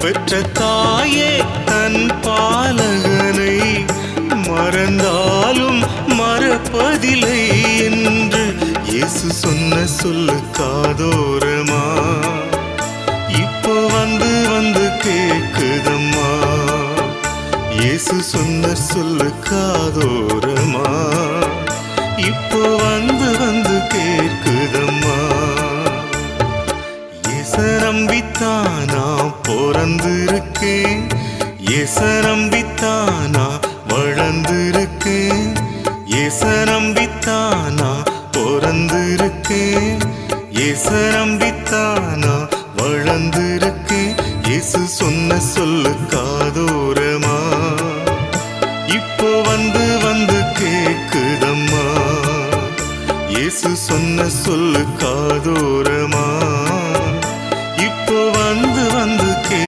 பெற்ற தாயே தன் பாலகனை மறந்தாலும் மறப்பதில்லை என்று இயேசு சொன்ன சொல்லு காதோரமா இப்போ வந்து வந்து கேக்குதம்மா. இயேசு சொன்ன சொல்லு காதோரமா இப்போ வந்து வந்து கேக்குதம்மா. இயேச நம்பித்தானா பிறந்திருக்கேன், இயேச நம்பித்தானா வளர்ந்திருக்கேன், இயேச நம்பித்தானா பிறந்திருக்கேன், இயேச நம்பித்தானா வளர்ந்திருக்கேன். இயேசு சொன்ன சொல்லு காதோரமா இப்போ வந்து வந்து கேக்குதம்மா. இயேசு சொன்ன சொல்லு காதோரமா.